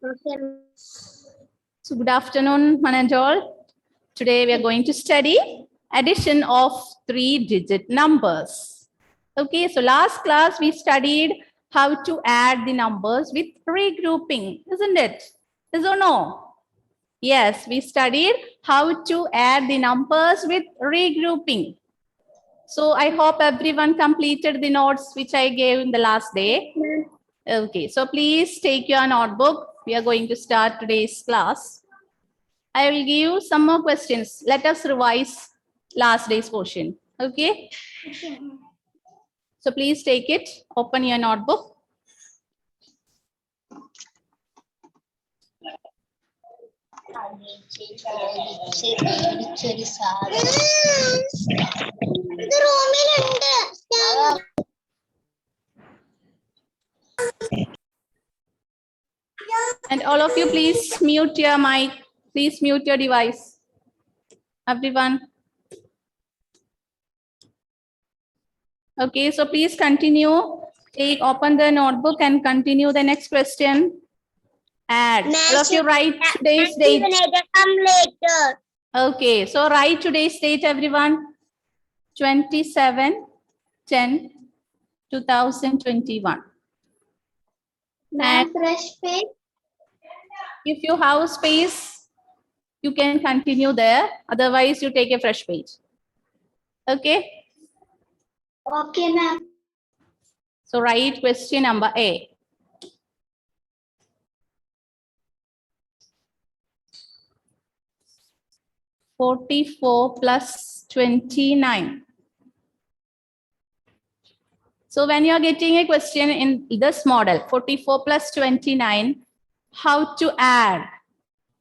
Okay. So good afternoon, Mananjol. Today we are going to study addition of 3-digit numbers. Okay, so last class we studied how to add the numbers with regrouping, isn't it? Yes or no? Yes, we studied how to add the numbers with regrouping. So I hope everyone completed the notes which I gave in the last day. Okay, so please take your notebook. We are going to start today's class. I will give you some more questions. Let us revise last day's portion. Okay. So please take it. Open your notebook. And all of you, please mute your mic. Please mute your device. Everyone. Okay, so please continue. Open the notebook and continue the next question. Add. All of you write today's date. Come later. Okay, so write today's date, everyone. 27/10/2021. And Fresh page. if you have space, you can continue there. Otherwise, you take a fresh page. Okay. Okay, ma'am. So write question number A. (44 + 29). So when you are getting a question in this model, 44 + 29, how to add?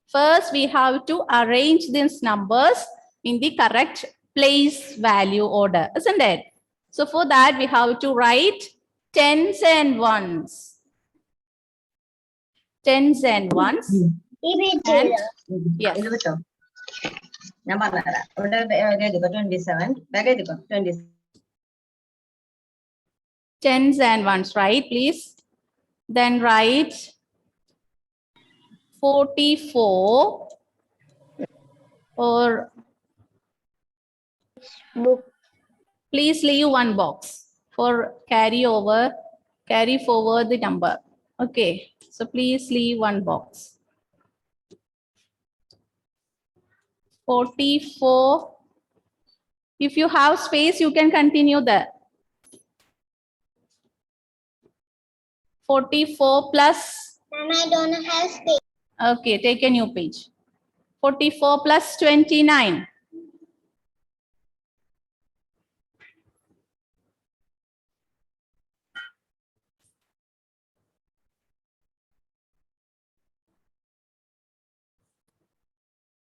First, we have to arrange these numbers in the correct place value order, isn't it? So for that, we have to write tens and ones. Tens and ones. And yes. 27. Tens and ones, right, please? Then write 44 or Book. please leave one box for carry forward the number. Okay, so please leave one box. 44. If you have space, you can continue there. 44 plus. Ma'am, I don't have space. Okay, take a new page. 44 plus 29.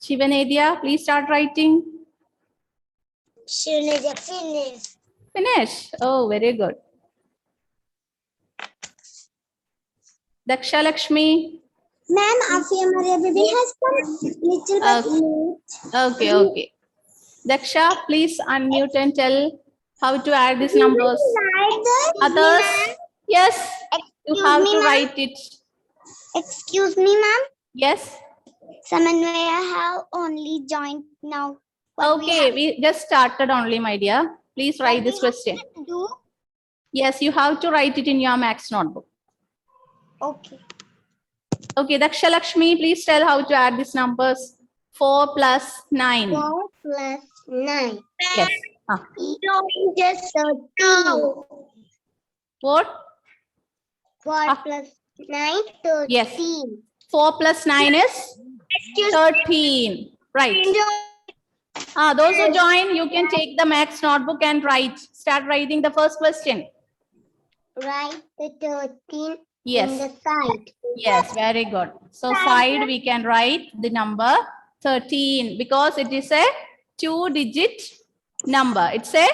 Shivanedia, please start writing. Finish. Finish. Oh, very good. Daksha Lakshmi. Ma'am, Afia Maria baby has some little bit late. Okay, okay. Daksha, please unmute and tell how to add these numbers. Others? Yes, you have to write it. Excuse me, ma'am. Yes. Samanvaya have only joined now. What Okay, we just started only, my dear. Please write this question. do? Yes, you have to write it in your Max notebook. Okay. Okay, Daksha Lakshmi, please tell how to add these numbers. 4 plus 9. 4 plus 9. Yes. Don't just 2. What? 4 plus 9, 13. Yes. 4 plus 9 is 13. Right. Those who join, you can take the Max notebook and start writing the first question. Write the 13 Yes. in the side. Yes, very good. So side we can write the number 13 because it is a 2-digit number. It's a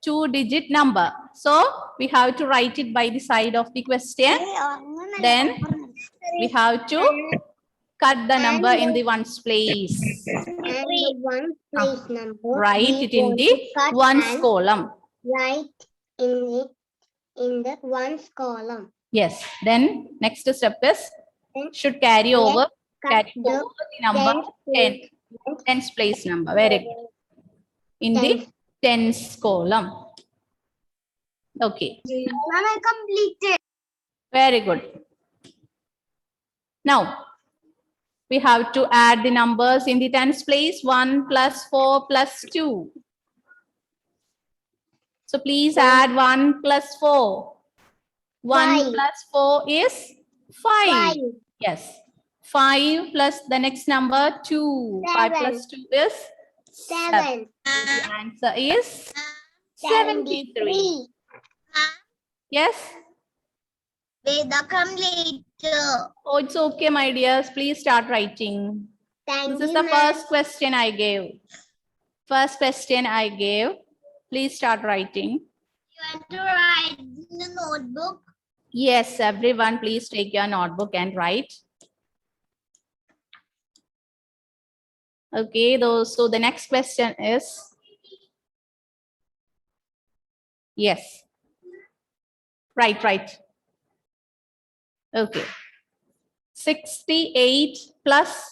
2-digit number. So we have to write it by the side of the question. Then we have to cut the number in the ones place. And the one place number. Write it in the ones column. Write in the ones column. Yes. Then next step is should carry over cut the number 10. Tens place number. Very good. In the tens column. Okay. Ma'am, I completed. Very good. Now, we have to add the numbers in the tens place. 1 plus 4 plus 2. So please add 1 plus 4. 1 Five. plus 4 is 5. Yes. 5 plus the next number 2. 5 plus 2 is 7. The answer is 73. Yes? Veda, come later. Oh, it's okay, my dears. Please start writing. Thank This is you, the ma'am. first question I gave. First question I gave. Please start writing. You have to write in the notebook. Yes, everyone, please take your notebook and write. Okay, so the next question is, yes. Right. Okay. 68 plus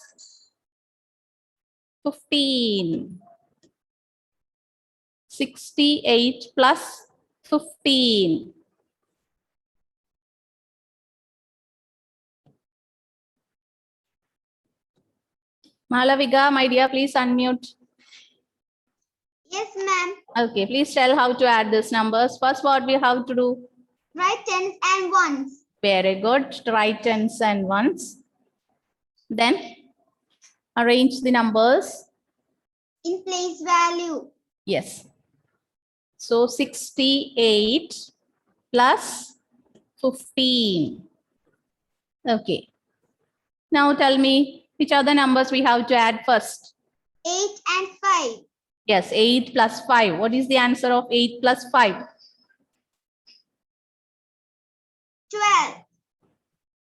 15. 68 plus 15. Malaviga, my dear, please unmute. Yes, ma'am. Okay, please tell how to add these numbers. First, what we have to do? Write tens and ones. Very good. Write tens and ones. Then arrange the numbers. In place value. Yes. So 68 plus 15. Okay. Now tell me which are the numbers we have to add first. 8 and 5. Yes, 8 plus 5. What is the answer of 8 plus 5? 12.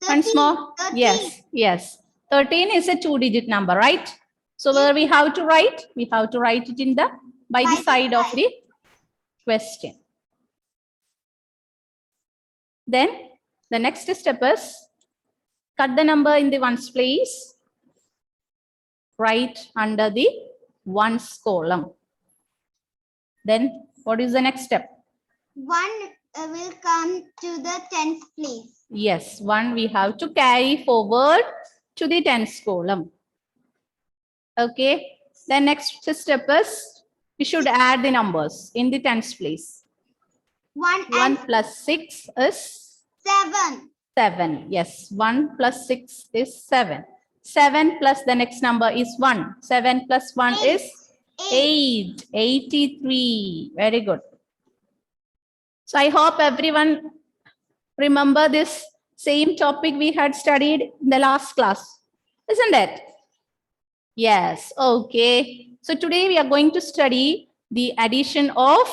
Once more. 13. Yes. 13 is a 2-digit number, right? So where we have to write? We have to write it in the by the side of the question. Then the next step is cut the number in the ones place. Right under the ones column. Then what is the next step? 1 will come to the tens place. Yes, 1 we have to carry forward to the tens column. Okay. The next step is we should add the numbers in the tens place. 1 1 and plus 6 is 7. 7. Yes, 1 plus 6 is 7. 7 plus the next number is 1. 7 plus 1 is 8. 83. Very good. So I hope everyone remember this same topic we had studied in the last class. Isn't it? Yes. Okay. So today we are going to study the addition of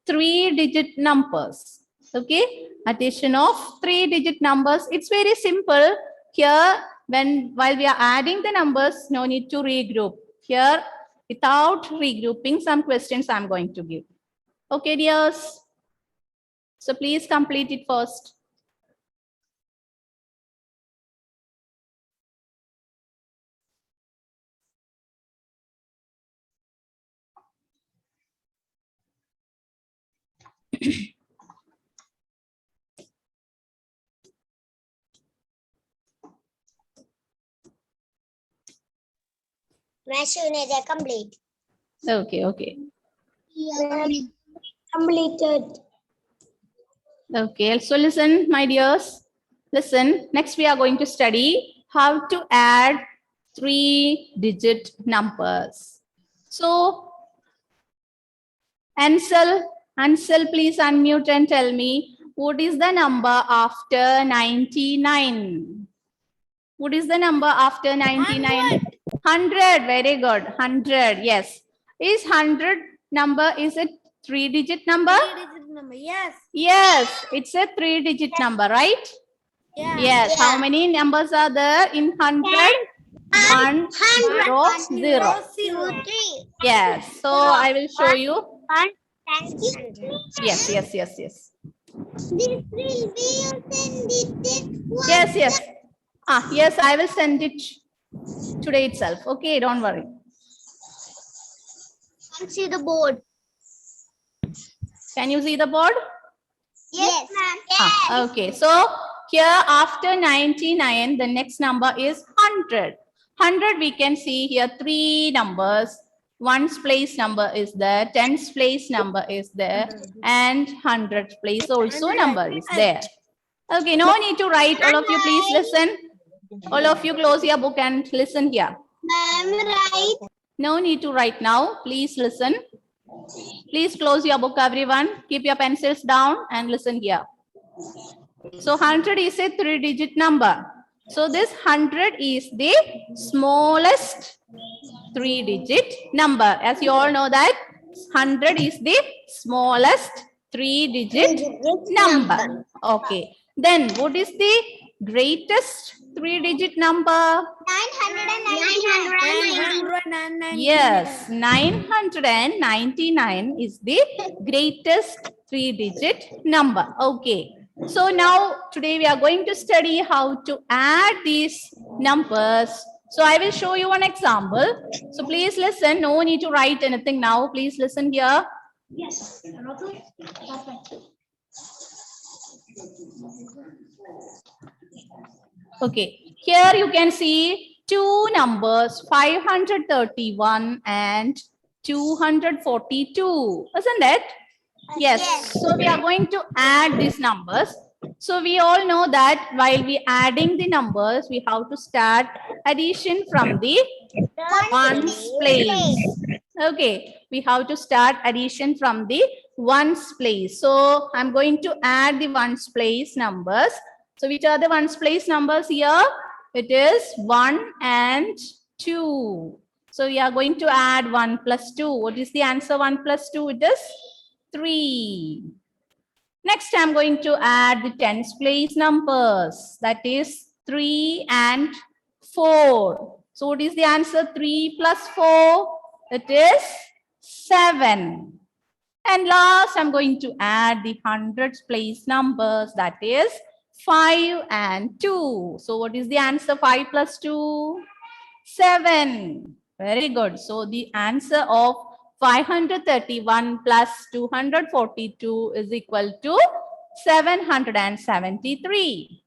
3-digit numbers. Okay. Addition of 3-digit numbers. It's very simple. Here, while we are adding the numbers, no need to regroup. Here, without regrouping, some questions I'm going to give. Okay, dears. So please complete it first. Complete. Okay. Completed. Okay, so listen, my dears. Listen, next we are going to study how to add 3-digit numbers. So, Ansel, please unmute and tell me what is the number after 99? What is the number after 99? 100. Very good. 100. Yes. Is 100 number, is it 3-digit number? 3-digit number. Yes. Yes, it's a 3-digit number, right? Yeah. Yes. How many numbers are there in 100? 1, 0, 0. 2, 3. Yes. So I will show you. 1. Thank you. Yes. This will be your 10-digit one. Yes. Yes, I will send it today itself. Okay, don't worry. Can't see the board. Can you see the board? Yes, ma'am. Yes. Okay, so here after 99, the next number is 100. 100, we can see here three numbers. Ones place number is there, tens place number is there, and hundreds place also number is there. Okay, no need to write. All of you, please listen. All of you close your book and listen here. Ma'am, right. No need to write now. Please listen. Please close your book, everyone. Keep your pencils down and listen here. So 100 is a three-digit number. So this 100 is the smallest three-digit number. As you all know that 100 is the smallest three-digit number. Okay. Then what is the greatest three-digit number? 999. Yes, 999 is the greatest three-digit number. Okay. So now today we are going to study how to add these numbers. So I will show you one example. So please listen. No need to write anything now. Please listen here. Yes. Okay. Here you can see two numbers, 531 and 242. Isn't it? Yes. So we are going to add these numbers. So we all know that while we adding the numbers, we have to start addition from the ones place. Okay. We have to start addition from the ones place. So I'm going to add the ones place numbers. So which are the ones place numbers here? It is 1 and 2. So we are going to add 1 plus 2. What is the answer? 1 plus 2, it is 3. Next, I'm going to add the tens place numbers. That is 3 and 4. So what is the answer? 3 plus 4, it is 7. And last, I'm going to add the hundreds place numbers. That is 5 and 2. So what is the answer? 5 plus 2? 7. Very good. So the answer of 531 plus 242 is equal to 773.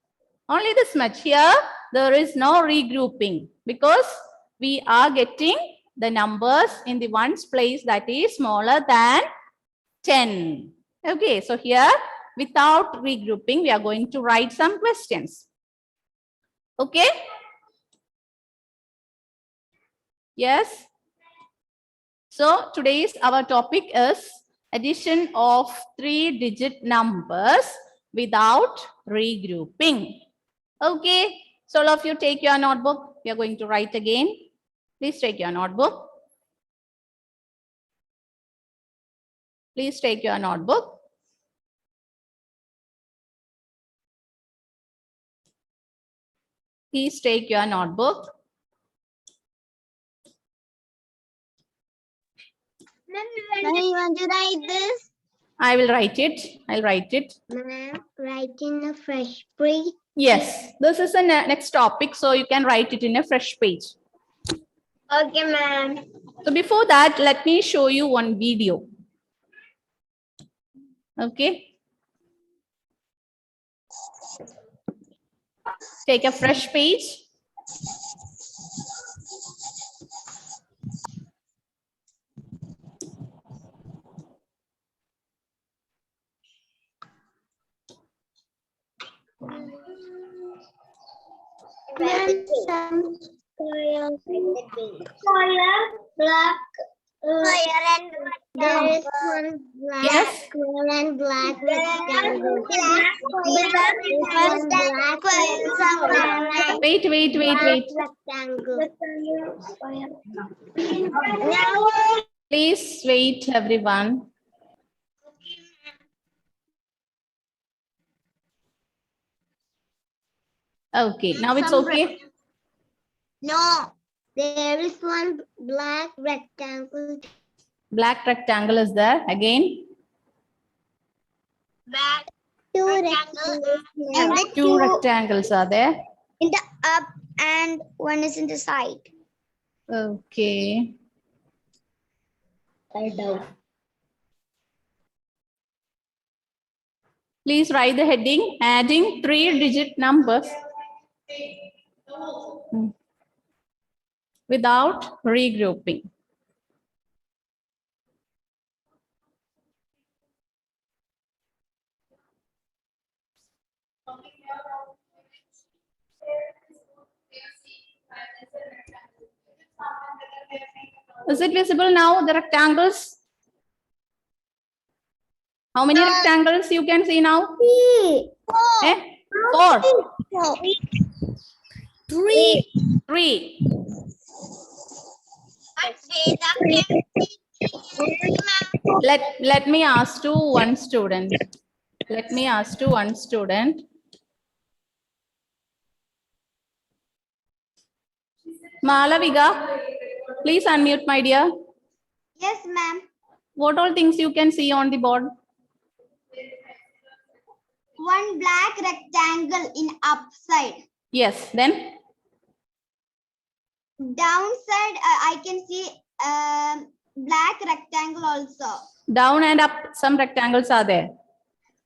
Only this much here. There is no regrouping because we are getting the numbers in the ones place that is smaller than 10. Okay, so here without regrouping, we are going to write some questions. Okay? Yes? So today's our topic is addition of three-digit numbers without regrouping. Okay, so all of you take your notebook. We are going to write again. Please take your notebook. Please take your notebook. Please take your notebook. Ma'am, you want to write this? I will write it. I'll write it. Ma'am, write in a fresh page. Yes, this is the next topic, so you can write it in a fresh page. Okay, ma'am. So before that, let me show you one video. Okay. Take a fresh page. Black. There is one black Yes. square and black rectangle. Wait. Rectangle. Please wait, everyone. Okay, now it's okay. No, there is one black rectangle. Black rectangle is there again. Black. Two rectangles. And the Two rectangles are there. in the up and one is in the side. Okay. Side down. Please write the heading, adding 3-digit numbers without regrouping. Is it visible now, the rectangles? How many rectangles you can see now? 3. Eh? 4. 3. 3. Let me ask to one student. Let me ask to one student. Malavika, please unmute, my dear. Yes, ma'am. What all things you can see on the board? One black rectangle in upside. Yes, then Downside, I can see black rectangle also. down and up, some rectangles are there.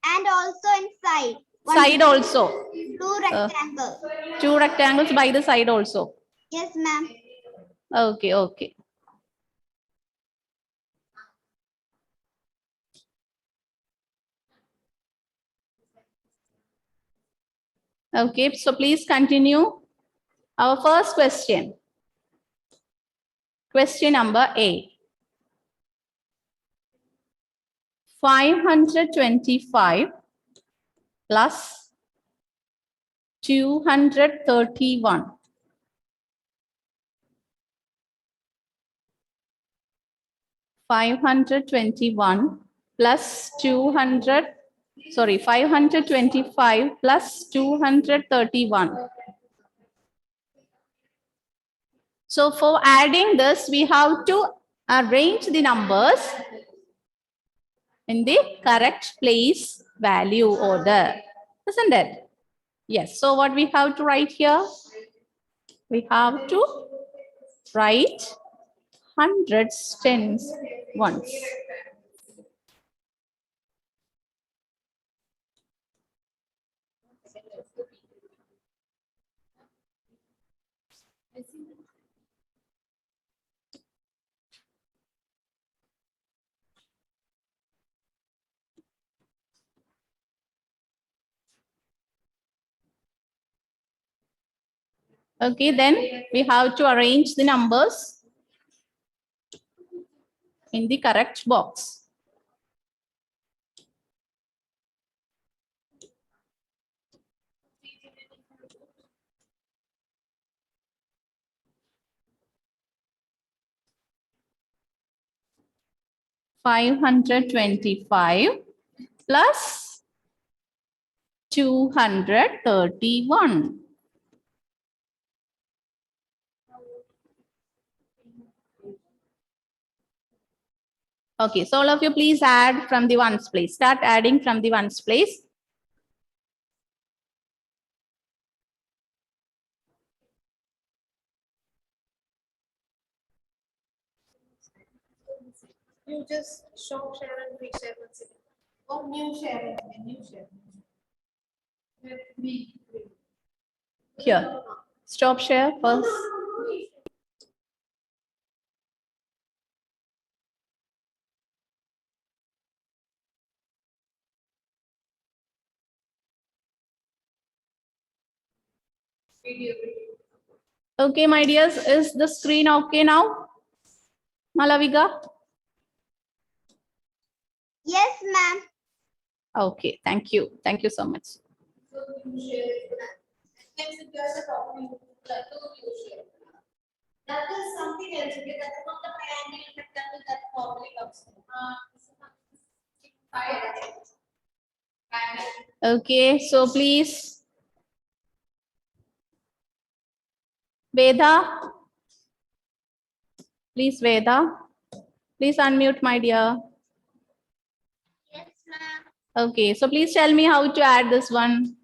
And also inside. Side also. 2 rectangles. 2 rectangles by the side also. Yes, ma'am. Okay, okay. Okay, so please continue. Our first question. Question number A. 525 plus 231. 521 plus 525 plus 231. So for adding this, we have to arrange the numbers in the correct place value order, isn't it? Yes. So what we have to write here? We have to write hundreds, tens, ones. Okay, then we have to arrange the numbers in the correct box. $525 plus 231. Okay, so all of you please add from the ones place. Start adding from the ones place. You just stop share and reshare once again. Or new sharing, new share. Here, stop share first. Okay, my dears, is the screen okay now? Malavika? Yes, ma'am. Okay, thank you. Thank you so much. That is something else. Okay, that's not the triangle rectangle that formally comes. Okay, so please. Veda. Please, Veda. Please unmute, my dear. Yes, ma'am. Okay, so please tell me how to add this one.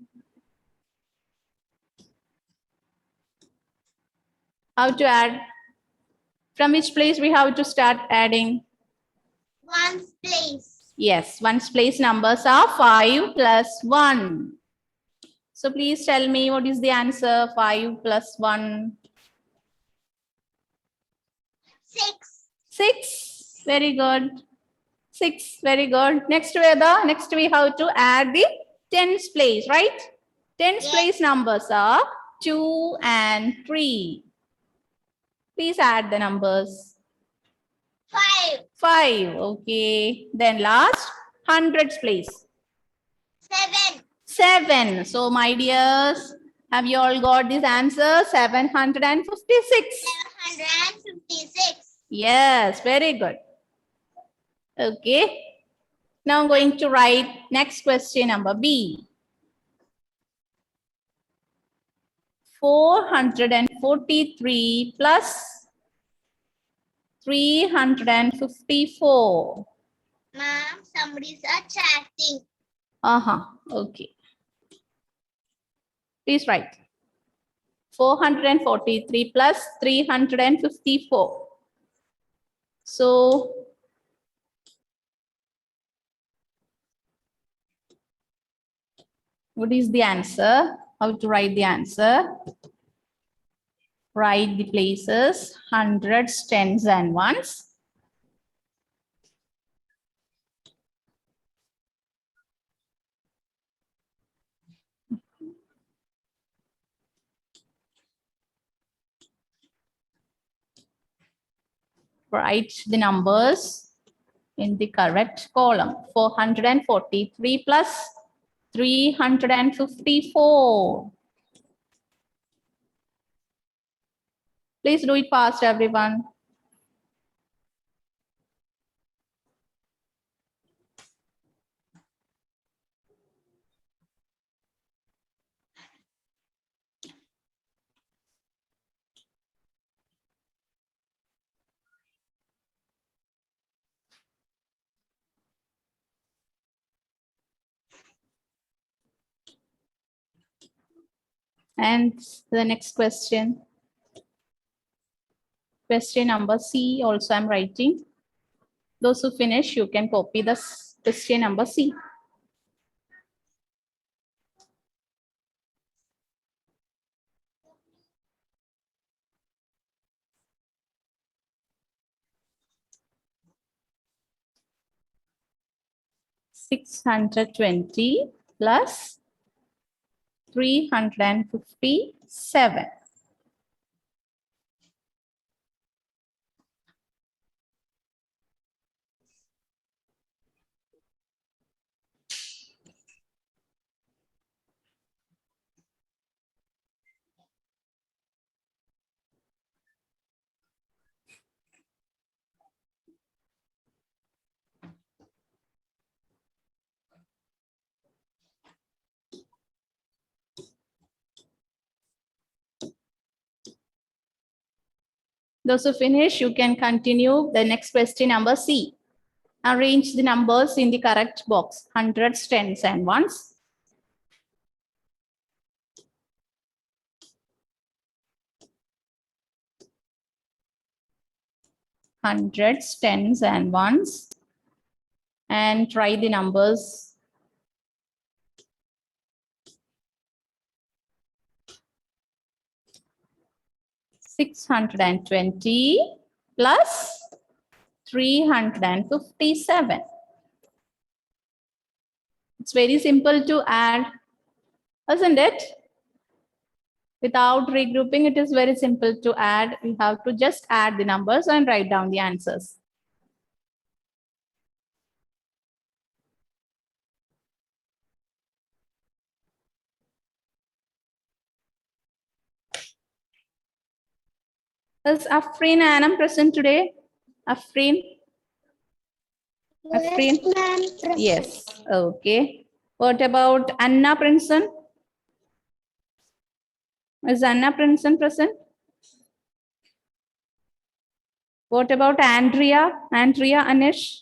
How to add? From which place we have to start adding? Ones place. Yes, ones place numbers are 5 plus 1. So please tell me what is the answer? 5 plus 1. 6. 6. Very good. 6. Very good. Next we have to add the tens place, right? Tens Yes. place numbers are 2 and 3. Please add the numbers. 5. 5. Okay. Then last, hundreds place. 7. 7. So my dears, have you all got this answer? 756. 756. Yes, very good. Okay. Now I'm going to write next question number B. 443 plus 354. Ma'am, somebody's chatting. Okay. Please write. 443 plus 354. So, what is the answer? How to write the answer? Write the places, hundreds, tens, and ones. Write the numbers in the correct column. 443 plus 354. Please do it fast, everyone. And the next question. Question number C also I'm writing. Those who finish, you can copy the question number C. $620 plus 357. Those who finish, you can continue the next question number C. Arrange the numbers in the correct box, hundreds, tens, and ones. Hundreds, tens, and ones. And try the numbers. $620 plus 357. It's very simple to add, isn't it? Without regrouping, it is very simple to add. You have to just add the numbers and write down the answers. Is Afreen Anam present today? Afreen? Afreen? Yes, ma'am. Present. Yes. Okay. What about Anna Princeton? Is Anna Princeton present? What about Andrea? Andrea Anish?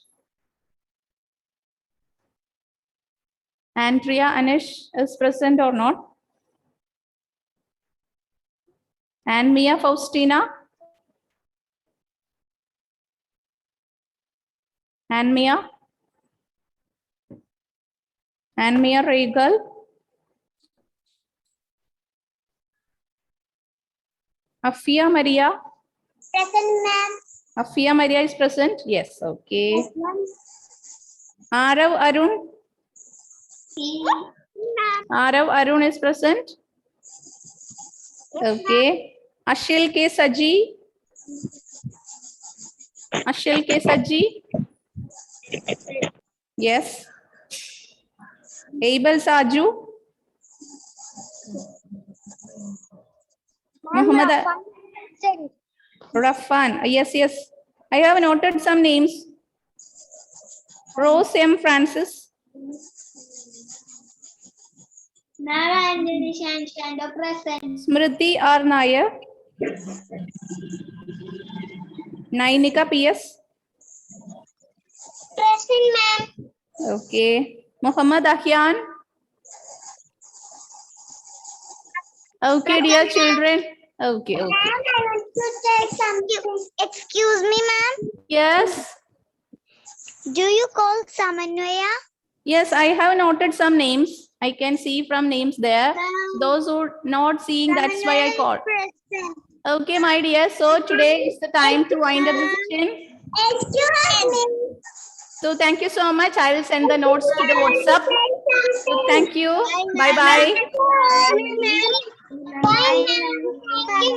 Andrea Anish is present or not? And Mia Faustina. And Mia. And Mia Regal. Afia Maria. Present, ma'am. Afia Maria is present. Yes. Okay. Yes, ma'am. Arav Arun. Ma'am. Arav Arun is present. Okay. Ashil K. Saji. Ashil K. Saji. Yes. Abel Saju. Muhammad Rafan. Yes, yes. I have noted some names. Rose M. Francis. Nara and Shanda present. Smriti R. Nair. Nainika P.S. Present, ma'am. Okay. Muhammad Ahyan. Okay, dear children. Okay, okay. Ma'am, I want to tell something. Excuse me, ma'am. Yes. Do you call Samanwaya? Yes, I have noted some names. I can see from names there. Those who are not seeing, that's why I called. Present. Okay, my dear. So today is the time to wind up the session. Excuse me. So thank you so much. I will send the notes to the WhatsApp. So thank you. Bye bye. Bye, ma'am. Bye, ma'am. Thank you.